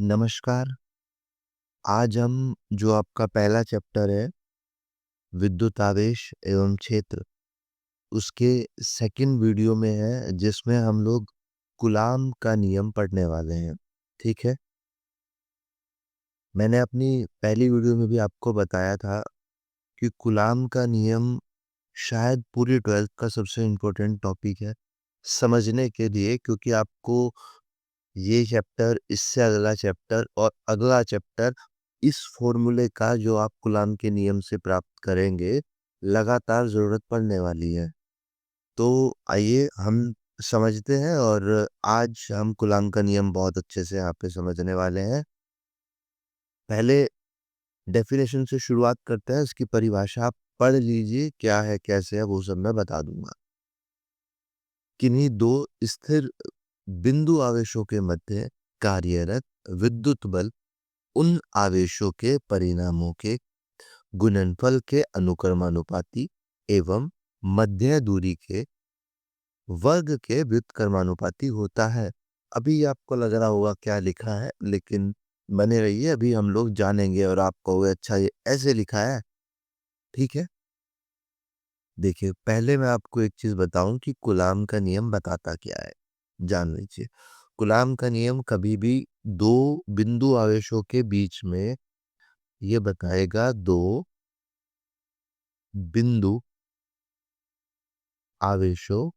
नमस्कार। आज हम जो आपका पहला चैप्टर है विद्युत आवेश एवं क्षेत्र, उसके सेकंड वीडियो में है जिसमें हम लोग कूलाम्ब का नियम पढ़ने वाले हैं। ठीक है? मैंने अपनी पहली वीडियो में भी आपको बताया था कि कूलाम्ब का नियम शायद पूरी 12th का सबसे इम्पोर्टेंट टॉपिक है समझने के लिए, क्योंकि आपको ये चैप्टर, इससे अगला चैप्टर और अगला चैप्टर इस फॉर्मूले का जो आप कूलाम्ब के नियम से प्राप्त करेंगे, लगातार ज़रूरत पड़ने वाली है। तो आइए हम समझते हैं और आज हम कूलाम्ब का नियम बहुत अच्छे से यहाँ पे समझने वाले हैं। पहले डेफिनेशन से शुरुआत करते हैं, इसकी परिभाषा आप पढ़ लीजिए, क्या है, कैसे है, वो सब मैं बता दूँगा। किन्हीं दो स्थिर बिंदु आवेशों के मध्य कार्यरत विद्युत बल उन आवेशों के परिणामों के गुणनफल के अनुक्रमानुपाती एवं मध्य दूरी के वर्ग के व्युत्क्रमानुपाती होता है। अभी आपको लग रहा होगा क्या लिखा है, लेकिन बने रहिए, अभी हम लोग जानेंगे और आप कहोगे अच्छा ये ऐसे लिखा है। ठीक है? देखिए, पहले मैं आपको एक चीज बताऊं कि कूलाम्ब का नियम बताता क्या है, जान लीजिए। कूलाम्ब का नियम कभी भी दो बिंदु आवेशों के बीच में ये बताएगा, दो बिंदु आवेशों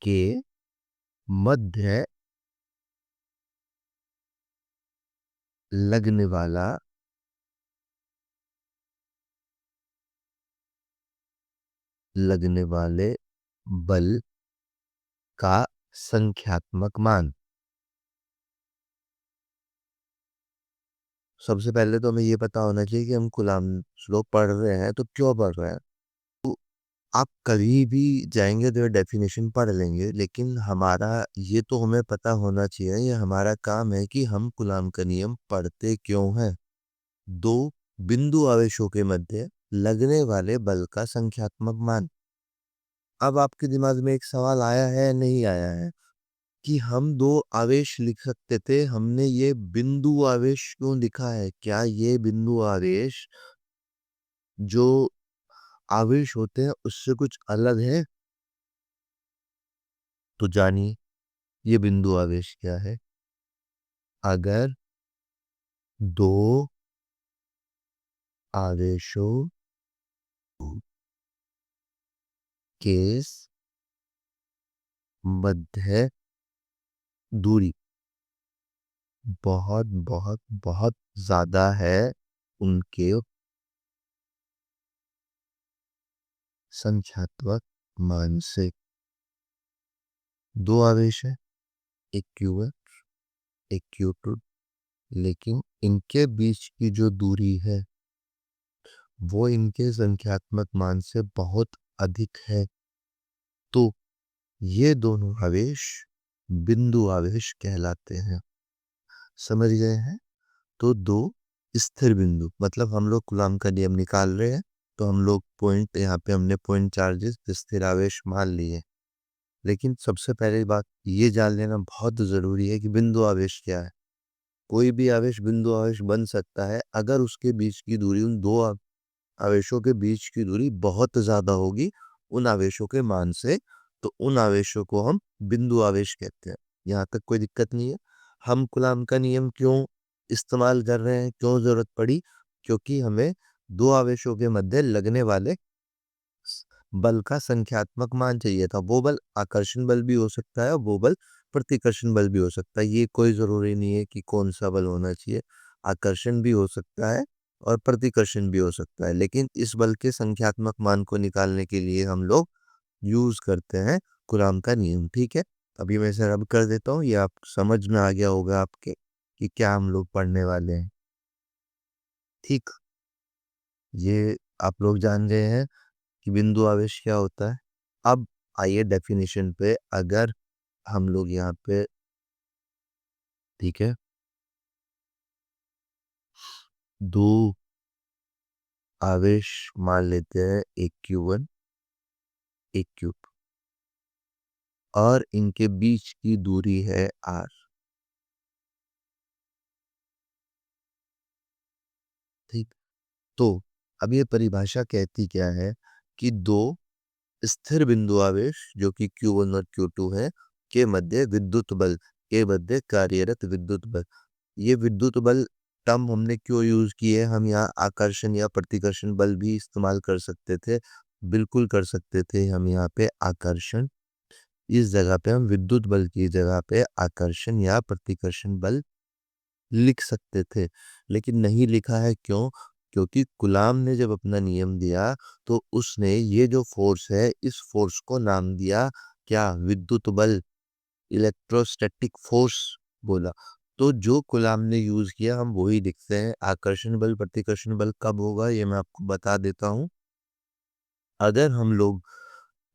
के मध्य लगने वाला लगने वाले बल का संख्यात्मक मान। सबसे पहले तो हमें ये पता होना चाहिए कि हम कूलाम्ब लॉ पढ़ रहे हैं तो क्यों पढ़ रहे हैं। तो आप कभी भी जाएंगे तो ये डेफिनेशन पढ़ लेंगे, लेकिन हमारा ये तो हमें पता होना चाहिए, ये हमारा काम है कि हम कूलाम्ब का नियम पढ़ते क्यों हैं। दो बिंदु आवेशों के मध्य लगने वाले बल का संख्यात्मक मान। अब आपके दिमाग में एक सवाल आया है, नहीं आया है, कि हम दो आवेश लिख सकते थे, हमने ये बिंदु आवेश क्यों लिखा है? क्या ये बिंदु आवेश जो आवेश होते हैं उससे कुछ अलग है? तो जानिए ये बिंदु आवेश क्या है। अगर दो आवेशों के मध्य दूरी बहुत बहुत बहुत ज्यादा है उनके संख्यात्मक मान से। दो आवेश है, एक Q1 एक Q2, लेकिन इनके बीच की जो दूरी है वो इनके संख्यात्मक मान से बहुत अधिक है। तो ये दोनों आवेश बिंदु आवेश कहलाते हैं। समझ गए हैं? तो दो स्थिर बिंदु, मतलब हम लोग कूलाम्ब का नियम निकाल रहे हैं, तो हम लोग पॉइंट, यहाँ पे हमने पॉइंट चार्जेस स्थिर आवेश मान लिए। लेकिन सबसे पहली बात ये जान लेना बहुत जरूरी है कि बिंदु आवेश क्या है। कोई भी आवेश बिंदु आवेश बन सकता है अगर उसके बीच की दूरी, उन दो आवेशों के बीच की दूरी बहुत ज्यादा होगी उन आवेशों के मान से, तो उन आवेशों को हम बिंदु आवेश कहते हैं। यहाँ तक कोई दिक्कत नहीं है। हम कूलाम्ब का नियम क्यों इस्तेमाल कर रहे हैं, क्यों जरूरत पड़ी? क्योंकि हमें दो आवेशों के मध्य लगने वाले बल का संख्यात्मक मान चाहिए था। वो बल आकर्षण बल भी हो सकता है और वो बल प्रतिकर्षण बल भी हो सकता है। ये कोई जरूरी नहीं है कि कौन सा बल होना चाहिए, आकर्षण भी हो सकता है और प्रतिकर्षण भी हो सकता है, लेकिन इस बल के संख्यात्मक मान को निकालने के लिए हम लोग यूज करते हैं कूलाम्ब का नियम। ठीक है, अभी मैं इसे रब कर देता हूँ, ये आप समझ में आ गया होगा आपके कि क्या हम लोग पढ़ने वाले हैं। ठीक, ये आप लोग जान गए हैं कि बिंदु आवेश क्या होता है। अब आइए डेफिनेशन पे, अगर हम लोग यहाँ पे, ठीक है, दो आवेश मान लेते हैं, एक Q1 एक Q2। और इनके बीच की दूरी है r। ठीक। तो अब ये परिभाषा कहती क्या है कि दो स्थिर बिंदु आवेश जो कि Q1 और Q2 है के मध्य विद्युत बल के मध्य कार्यरत विद्युत बल। ये विद्युत बल टर्म हमने क्यों यूज की है? हम यहाँ आकर्षण या प्रतिकर्षण बल भी इस्तेमाल कर सकते थे, बिल्कुल कर सकते थे। हम यहाँ पे आकर्षण, इस जगह पे हम विद्युत बल की जगह पे आकर्षण या प्रतिकर्षण बल लिख सकते थे, लेकिन नहीं लिखा है। क्यों? क्योंकि कूलाम ने जब अपना नियम दिया तो उसने ये जो फोर्स है इस फोर्स को नाम दिया क्या? विद्युत बल, इलेक्ट्रोस्टैटिक फोर्स बोला। तो जो कूलाम ने यूज किया हम वही लिखते हैं। आकर्षण बल प्रतिकर्षण बल कब होगा ये मैं आपको बता देता हूँ। अगर हम लोग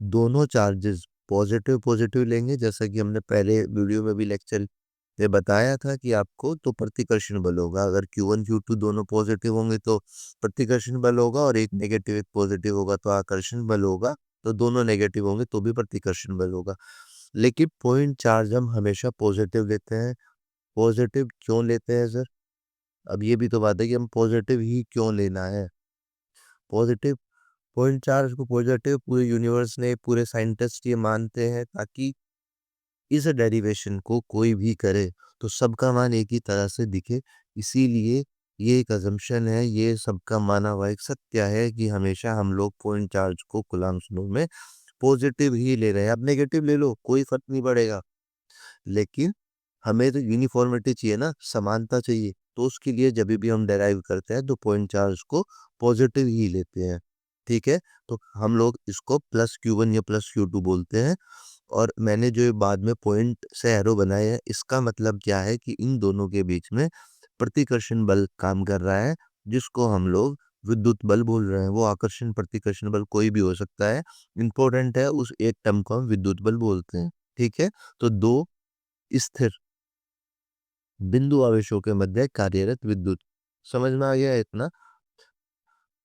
दोनों चार्जेस पॉजिटिव पॉजिटिव लेंगे, जैसा कि हमने पहले वीडियो में भी लेक्चर में बताया था कि आपको, तो प्रतिकर्षण बल होगा। अगर Q1 Q2 दोनों पॉजिटिव होंगे तो प्रतिकर्षण बल होगा, और एक नेगेटिव एक पॉजिटिव होगा तो आकर्षण बल होगा। तो दोनों नेगेटिव होंगे तो भी प्रतिकर्षण बल होगा। लेकिन पॉइंट चार्ज हम हमेशा पॉजिटिव लेते हैं। पॉजिटिव क्यों लेते हैं सर? अब ये भी तो बात है कि हम पॉजिटिव ही क्यों लेना है। पॉजिटिव पॉइंट चार्ज को पॉजिटिव पूरे यूनिवर्स ने, पूरे साइंटिस्ट ये मानते हैं ताकि इस डेरिवेशन को कोई भी करे तो सबका मान एक ही तरह से दिखे। इसीलिए ये एक अजम्पशन है, ये सबका माना हुआ एक सत्य है कि हमेशा हम लोग पॉइंट चार्ज को कूलम्ब लॉ में पॉजिटिव ही ले रहे हैं। अब नेगेटिव ले लो, कोई फर्क नहीं पड़ेगा, लेकिन हमें तो यूनिफॉर्मिटी चाहिए ना, समानता चाहिए। तो उसके लिए जब भी हम डेराइव करते हैं तो पॉइंट चार्ज को पॉजिटिव ही लेते हैं। ठीक है, तो हम लोग इसको प्लस Q1 या प्लस Q2 बोलते हैं। और मैंने जो ये बाद में पॉइंट से एरो बनाए हैं, इसका मतलब क्या है कि इन दोनों के बीच में प्रतिकर्षण बल काम कर रहा है, जिसको हम लोग विद्युत बल बोल रहे हैं। वो आकर्षण प्रतिकर्षण बल कोई भी हो सकता है, इंपॉर्टेंट है उस एक टर्म को हम विद्युत बल बोलते हैं। ठीक है, तो दो स्थिर बिंदु आवेशों के मध्य कार्यरत विद्युत, समझ में आ गया इतना?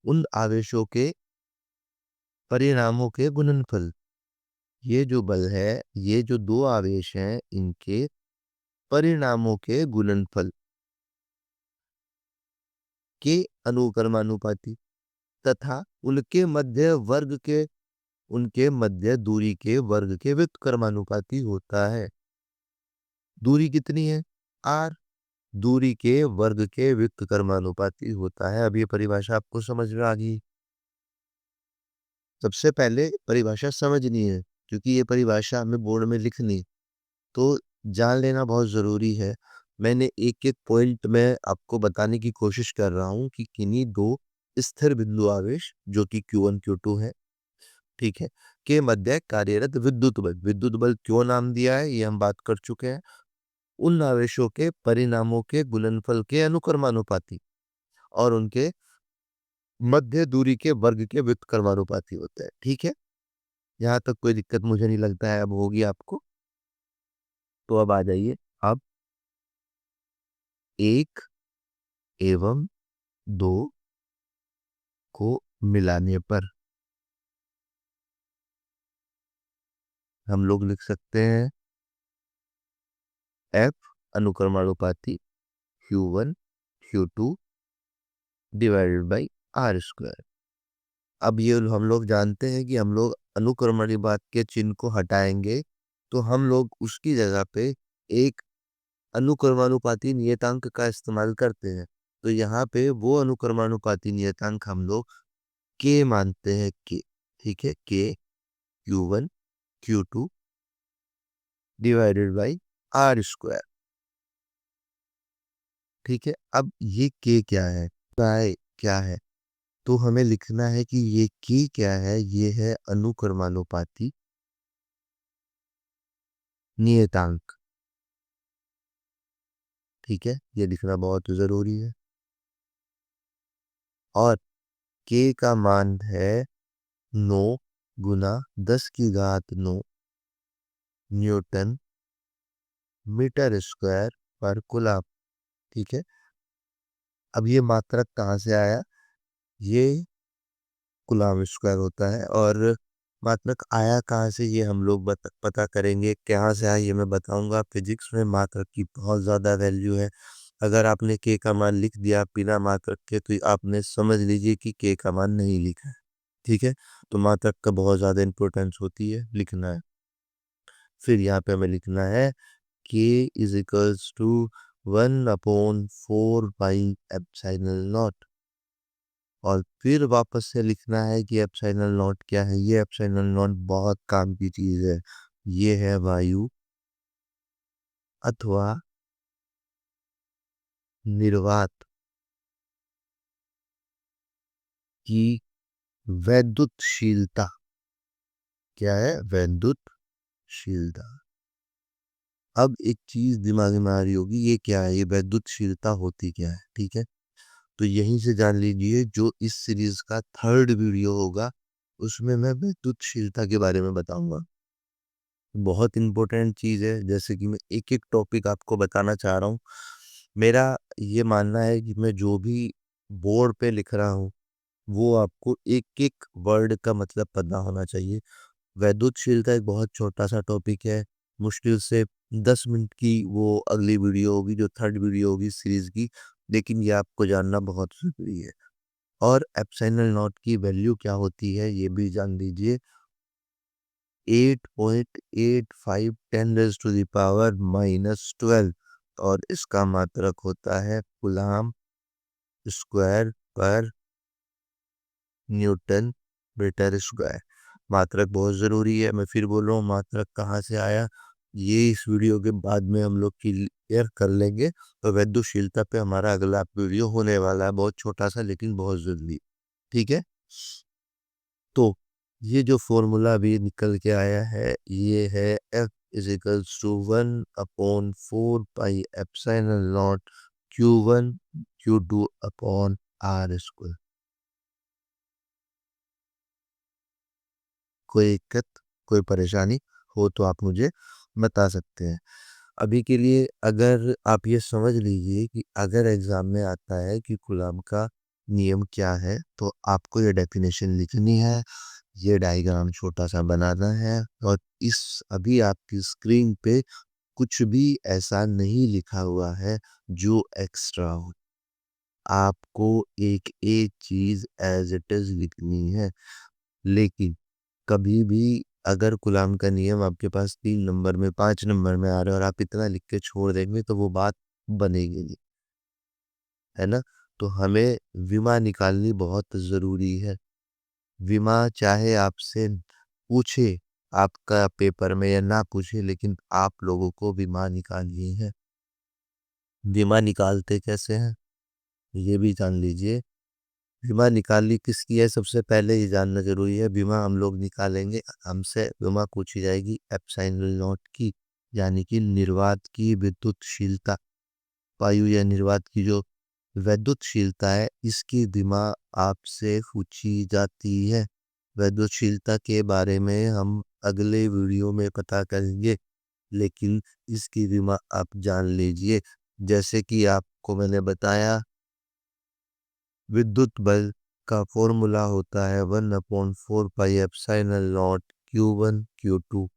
उन आवेशों के परिणामों के गुणनफल, ये जो बल है, ये जो दो आवेश हैं, इनके परिणामों के गुणनफल के अनुक्रमानुपाती तथा उनके मध्य दूरी के वर्ग के व्युत्क्रमानुपाती होता है। दूरी कितनी है? r। दूरी के वर्ग के व्युत्क्रमानुपाती होता है। अब ये परिभाषा आपको समझ में आ गई। सबसे पहले परिभाषा समझनी है, क्योंकि ये परिभाषा हमें बोर्ड में लिखनी, तो जान लेना बहुत ज़रूरी है। मैंने एक-एक पॉइंट में आपको बताने की कोशिश कर रहा हूँ कि किन्हीं दो स्थिर बिंदु आवेश जो कि Q1 Q2 है, ठीक है, के मध्य कार्यरत विद्युत बल क्यों नाम दिया है ये हम बात कर चुके हैं। उन आवेशों के परिणामों के गुणनफल के अनुक्रमानुपाती और उनके मध्य दूरी के वर्ग के व्युत्क्रमानुपाती होते हैं। ठीक है, यहाँ तक कोई दिक्कत मुझे नहीं लगता है अब होगी आपको। तो अब आ जाइए। अब एक एवं दो को मिलाने पर हम लोग लिख सकते हैं F अनुक्रमानुपाती Q1 Q2 divided by R square. अब ये हम लोग जानते हैं कि हम लोग अनुक्रमानुपात के चिन्ह को हटाएंगे तो हम लोग उसकी जगह पे एक अनुक्रमानुपाती नियतांक का इस्तेमाल करते हैं। तो यहाँ पे वो अनुक्रमानुपाती नियतांक हम लोग K मानते हैं, K। ठीक है, K Q1 Q2 divided by R square. ठीक है, अब ये K क्या है, क्या है? तो हमें लिखना है कि ये K क्या है, ये है अनुक्रमानुपाती नियतांक। ठीक है, ये लिखना बहुत जरूरी है। और K का मान है 9 गुना 10 की घात 9 न्यूटन मीटर स्क्वायर पर कूलम। ठीक है, अब ये मात्रक कहाँ से आया? ये कूलम स्क्वायर होता है। और मात्रक आया कहाँ से ये हम लोग पता करेंगे, कहाँ से आया ये मैं बताऊंगा। फिजिक्स में मात्रक की बहुत ज्यादा वैल्यू है। अगर आपने के का मान लिख दिया बिना मात्रक के तो आपने समझ लीजिए कि के का मान नहीं लिखा है। ठीक है, तो मात्रक का बहुत ज्यादा इंपॉर्टेंस होती है, लिखना है। फिर यहाँ पे हमें लिखना है k is equals to 1/4 pi epsilon naught. और फिर वापस से लिखना है कि एप्सिलॉन नॉट क्या है। ये एप्सिलॉन नॉट बहुत काम की चीज है। ये है वायु अथवा निर्वात की वैद्युतशीलता। क्या है? वैद्युतशीलता। अब एक चीज दिमाग में आ रही होगी, ये क्या है, ये वैद्युतशीलता होती क्या है? ठीक है, तो यहीं से जान लीजिए, जो इस सीरीज का थर्ड वीडियो होगा उसमें मैं विद्युतशीलता के बारे में बताऊंगा। बहुत इंपॉर्टेंट चीज है, जैसे कि मैं एक एक टॉपिक आपको बताना चाह रहा हूँ। मेरा ये मानना है कि मैं जो भी बोर्ड पे लिख रहा हूँ वो आपको एक एक वर्ड का मतलब पता होना चाहिए। वैद्युतशीलता एक बहुत छोटा सा टॉपिक है, मुश्किल से 10 मिनट की वो अगली वीडियो होगी, जो थर्ड वीडियो होगी सीरीज की। लेकिन ये आपको जानना बहुत जरूरी है। और एप्सिलॉन नॉट की वैल्यू क्या होती है ये भी जान लीजिए। 8.85 10⁻⁻12। और इसका मात्रक होता है कूलाम स्क्वायर पर न्यूटन मीटर स्क्वायर। मात्रक बहुत जरूरी है। मैं फिर बोल रहा हूँ, मात्रक कहाँ से आया ये इस वीडियो के बाद में हम लोग क्लियर कर लेंगे। तो वैद्युतशीलता पे हमारा अगला वीडियो होने वाला है, बहुत छोटा सा लेकिन बहुत जरूरी। ठीक है, तो ये जो फॉर्मूला अभी निकल के आया है ये है F is equals to 1/4 pi epsilon naught Q1 Q2 upon R square. कोई दिक्कत, कोई परेशानी हो तो आप मुझे बता सकते हैं। अभी के लिए अगर आप ये समझ लीजिए कि अगर एग्जाम में आता है कि कूलॉम का नियम क्या है, तो आपको ये डेफिनेशन लिखनी है, ये डायग्राम छोटा सा बनाना है। और इस अभी आपकी स्क्रीन पे कुछ भी ऐसा नहीं लिखा हुआ है जो एक्स्ट्रा हो। आपको एक एक चीज एज इट इज लिखनी है। लेकिन कभी भी अगर गुलाम का नियम आपके पास 3 नंबर में 5 नंबर में आ रहा है और आप इतना लिख के छोड़ देंगे तो वो बात बनेगी नहीं, है ना। तो हमें विमा निकालनी बहुत जरूरी है। विमा चाहे आपसे पूछे आपका पेपर में या ना पूछे, लेकिन आप लोगों को विमा निकालनी है। विमा निकालते कैसे हैं ये भी जान लीजिए। बीमा निकालनी किसकी है सबसे पहले ये जानना जरूरी है। बीमा हम लोग निकालेंगे, हमसे बीमा पूछी जाएगी एप्सिलॉन नॉट की, यानी कि निर्वात की विद्युतशीलता। वायु या निर्वात की जो वैद्युतशीलता है इसकी बीमा आपसे पूछी जाती है। वैद्युतशीलता के बारे में हम अगले वीडियो में पता करेंगे, लेकिन इसकी बीमा आप जान लीजिए। जैसे कि आपको मैंने बताया, विद्युत बल का फॉर्मूला होता है 1/4 pi epsilon naught Q1 Q2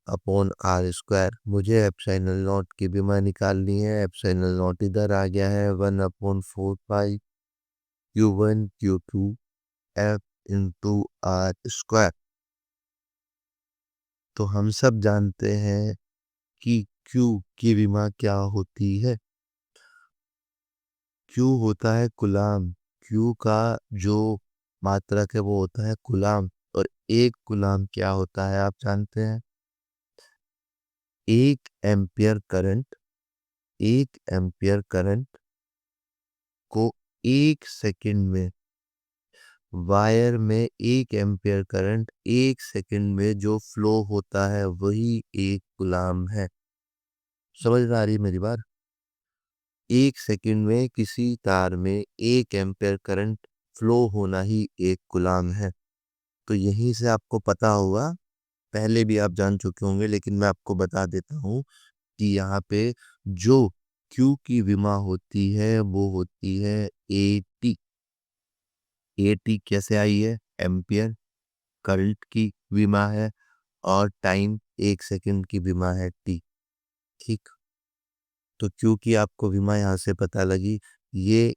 upon R square. मुझे एप्सिलॉन नॉट की विमा निकालनी है। एप्सिलॉन नॉट इधर आ गया है, 1/4 पाई Q1 Q2 F into R square. तो हम सब जानते हैं कि Q की विमा क्या होती है। Q होता है गुलाम। Q का जो मात्रक है वो होता है गुलाम। और एक गुलाम क्या होता है आप जानते हैं? 1 एम्पियर करंट, 1 एम्पियर करंट को 1 सेकंड में, वायर में 1 एम्पियर करंट 1 सेकंड में जो फ्लो होता है वही एक गुलाम है। समझ में आ रही है मेरी बात? 1 सेकंड में किसी तार में 1 एम्पियर करंट फ्लो होना ही एक गुलाम है। तो यहीं से आपको पता होगा, पहले भी आप जान चुके होंगे लेकिन मैं आपको बता देता हूँ कि यहाँ पे जो क्यू की विमा होती है वो होती है एटी। एटी कैसे आई है? एम्पियर। करंट की विमा है और टाइम 1 सेकंड की विमा है t। ठीक, तो क्योंकि आपको विमा यहाँ से पता लगी, ये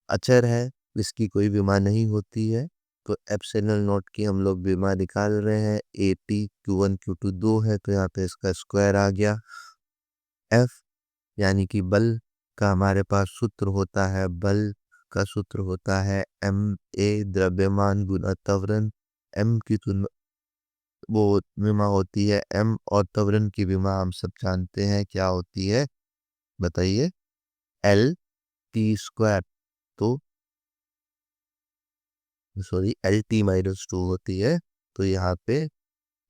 अचर है, इसकी कोई विमा नहीं होती है, तो एप्सिलॉन नॉट की हम लोग विमा निकाल रहे हैं। AT Q1 Q2 2 है, तो यहाँ पे इसका स्क्वायर आ गया। F यानी कि बल का हमारे पास सूत्र होता है, बल का सूत्र होता है ma द्रव्यमान गुना त्वरण। m की तुलना वो विमा होती है m, और त्वरण की विमा हम सब जानते हैं क्या होती है, बताइए, L T स्क्वायर। तो सॉरी, L T-2 होती है। तो यहाँ पे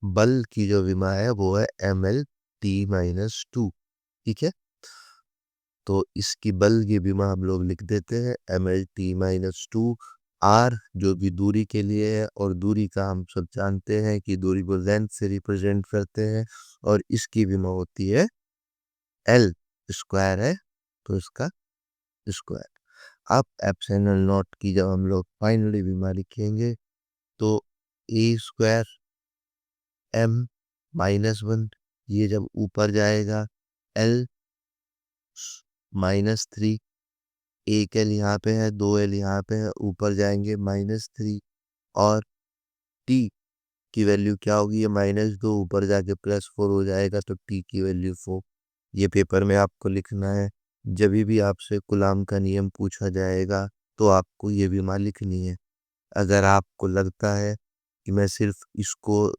बल की जो विमा है वो है ML T-2। ठीक है, तो इसकी बल की विमा हम लोग लिख देते हैं ML T-2। R जो भी दूरी के लिए है, और दूरी का हम सब जानते हैं कि दूरी को लेंथ से रिप्रेजेंट करते हैं, और इसकी विमा होती है L स्क्वायर है, तो इसका स्क्वायर। अब एप्सिलॉन नॉट की जब हम लोग फाइनली विमा लिखेंगे, तो ए स्क्वायर m-1, ये जब ऊपर जाएगा, L -3, एक L यहाँ पे है, 2 L यहाँ पे है, ऊपर जाएंगे -3, और t की वैल्यू क्या होगी, ये -2 ऊपर जाके +4 हो जाएगा, तो t की वैल्यू 4। ये पेपर में आपको लिखना है। जब भी आपसे कूलाम का नियम पूछा जाएगा, तो आपको ये विमा लिखनी है। अगर आपको लगता है कि मैं सिर्फ इसको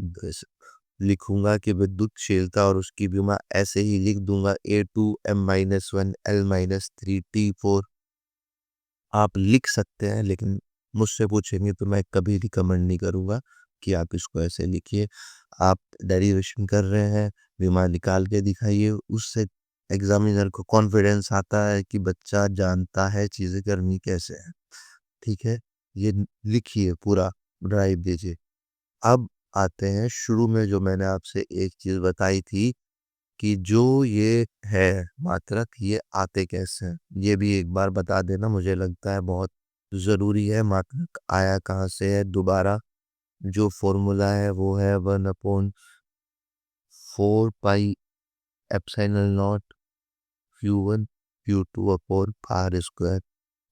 लिखूंगा कि विद्युतशीलता और उसकी विमा ऐसे ही लिख दूंगा, A2 M-1 L-3 T4, आप लिख सकते हैं, लेकिन मुझसे पूछेंगे तो मैं कभी रिकमेंड नहीं करूंगा कि आप इसको ऐसे लिखिए। आप डेरिवेशन कर रहे हैं, विमा निकाल के दिखाइए, उससे एग्जामिनर को कॉन्फिडेंस आता है कि बच्चा जानता है चीजें करनी कैसे है। ठीक है, ये लिखिए, पूरा ड्राइव दीजिए। अब आते हैं शुरू में जो मैंने आपसे एक चीज बताई थी, कि जो ये है मात्रक, ये आते कैसे हैं, ये भी एक बार बता देना, मुझे लगता है बहुत जरूरी है। मात्रक आया कहाँ से है, दोबारा जो फॉर्मूला है वो है 1/4 pi epsilon naught Q1 Q2 upon R square.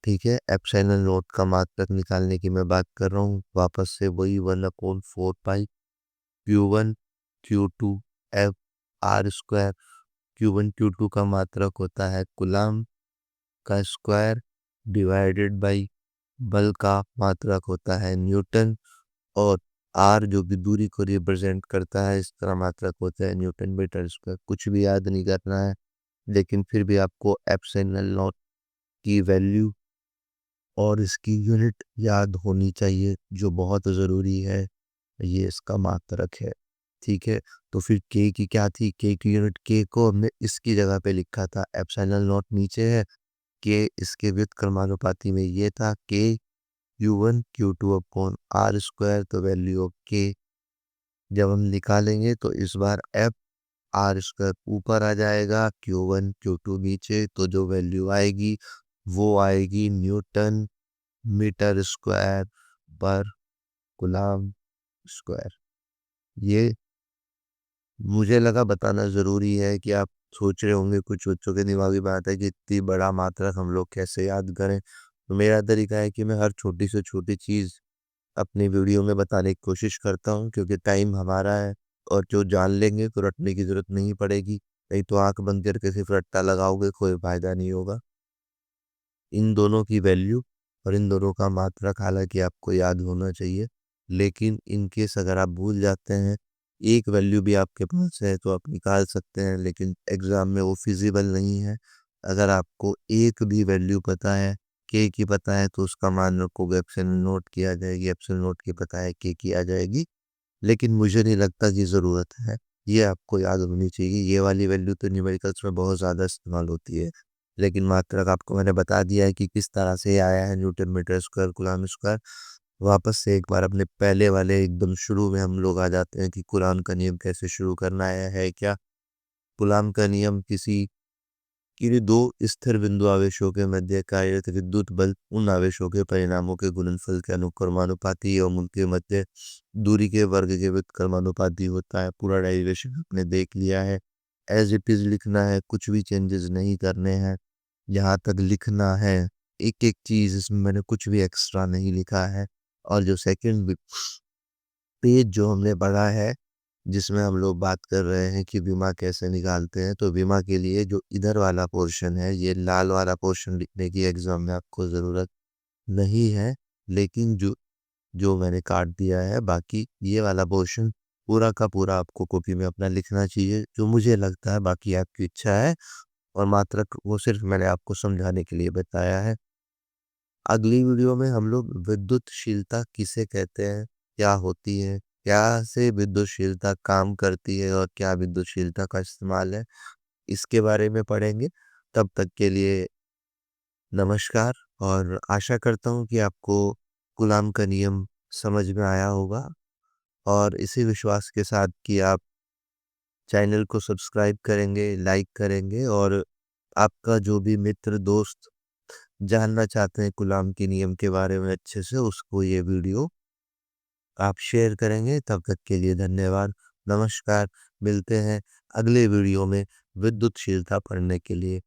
ठीक है, एप्सिलॉन नॉट का मात्रक निकालने की मैं बात कर रहा हूँ, वापस से वही 1/4 पाई Q1 Q2 F R square. Q1 Q2 का मात्रक होता है कूलाम का स्क्वायर, डिवाइडेड बाई बल का मात्रक होता है न्यूटन, और R जो भी दूरी को रिप्रेजेंट करता है, इसका मात्रक होता है न्यूटन मीटर स्क्वायर। कुछ भी याद नहीं करना है, लेकिन फिर भी आपको एप्सिलॉन नॉट की वैल्यू और इसकी यूनिट याद होनी चाहिए, जो बहुत ज़रूरी है। ये इसका मात्रक है। ठीक है, तो फिर k की क्या थी, k की यूनिट, k को हमने इसकी जगह पे लिखा था, एप्सिलॉन नॉट नीचे है, k इसके व्युत्क्रमानुपाती में ये था, k Q1 Q2 upon R square. तो वैल्यू ऑफ k जब हम निकालेंगे, तो इस बार F R स्क्वायर ऊपर आ जाएगा, Q1 Q2 नीचे, तो जो वैल्यू आएगी वो आएगी न्यूटन मीटर स्क्वायर पर कूलाम स्क्वायर। ये मुझे लगा बताना ज़रूरी है, कि आप सोच रहे होंगे, कुछ बच्चों के दिमाग में बात है कि इतनी बड़ा मात्रक हम लोग कैसे याद करें। तो मेरा तरीका है कि मैं हर छोटी से छोटी चीज़ अपनी वीडियो में बताने की कोशिश करता हूँ, क्योंकि टाइम हमारा है, और जो जान लेंगे तो रटने की ज़रूरत नहीं पड़ेगी। नहीं तो आंख बंद करके सिर्फ रट्टा लगाओगे, कोई फायदा नहीं होगा। इन दोनों की वैल्यू और इन दोनों का मात्रक हालांकि आपको याद होना चाहिए, लेकिन इन केस अगर आप भूल जाते हैं, एक वैल्यू भी आपके पास है तो आप निकाल सकते हैं, लेकिन एग्जाम में वो फिजिबल नहीं है। अगर आपको एक भी वैल्यू पता है, के की पता है, तो उसका मान रखोगे, एप्सिलॉन नोट की आ जाएगी, एप्सिलॉन नोट की पता है, के की आ जाएगी। लेकिन मुझे नहीं लगता कि ज़रूरत है, ये आपको याद होनी चाहिए। ये वाली वैल्यू तो न्यूमेरिकल्स में बहुत ज़्यादा इस्तेमाल होती है, लेकिन मात्रक आपको मैंने बता दिया है कि किस तरह से ये आया है, newton metre square coulomb square. वापस से एक बार अपने पहले वाले एकदम शुरू में हम लोग आ जाते हैं, कि कूलाम का नियम कैसे शुरू करना है क्या। कूलाम का नियम किसी कि दो स्थिर बिंदु आवेशों के मध्य कार्यरत विद्युत बल उन आवेशों के परिणामों के गुणनफल के अनुक्रमानुपाती एवं उनके मध्य दूरी के वर्ग के व्युत्क्रमानुपाती होता है। पूरा डेरिवेशन आपने देख लिया है। एज इट इज लिखना है, कुछ भी चेंजेस नहीं करने हैं। यहाँ तक लिखना है, एक एक चीज, इसमें मैंने कुछ भी एक्स्ट्रा नहीं लिखा है। और जो सेकंड पेज जो हमने पढ़ा है, जिसमें हम लोग बात कर रहे हैं कि बीमा कैसे निकालते हैं, तो बीमा के लिए जो इधर वाला पोर्शन है, ये लाल वाला पोर्शन लिखने की एग्जाम में आपको जरूरत नहीं है। लेकिन जो जो मैंने काट दिया है, बाकी ये वाला पोर्शन पूरा का पूरा आपको कॉपी में अपना लिखना चाहिए, जो मुझे लगता है। बाकी आपकी इच्छा है, और मात्र वो सिर्फ मैंने आपको समझाने के लिए बताया है। अगली वीडियो में हम लोग विद्युतशीलता किसे कहते हैं, क्या होती है, क्या से विद्युतशीलता काम करती है, और क्या विद्युतशीलता का इस्तेमाल है, इसके बारे में पढ़ेंगे। तब तक के लिए नमस्कार, और आशा करता हूँ कि आपको कूलाम का नियम समझ में आया होगा, और इसी विश्वास के साथ कि आप चैनल को सब्सक्राइब करेंगे, लाइक करेंगे, और आपका जो भी मित्र दोस्त जानना चाहते हैं कूलाम के नियम के बारे में अच्छे से, उसको ये वीडियो आप शेयर करेंगे। तब तक के लिए धन्यवाद, नमस्कार। मिलते हैं अगले वीडियो में विद्युतशीलता पढ़ने के लिए।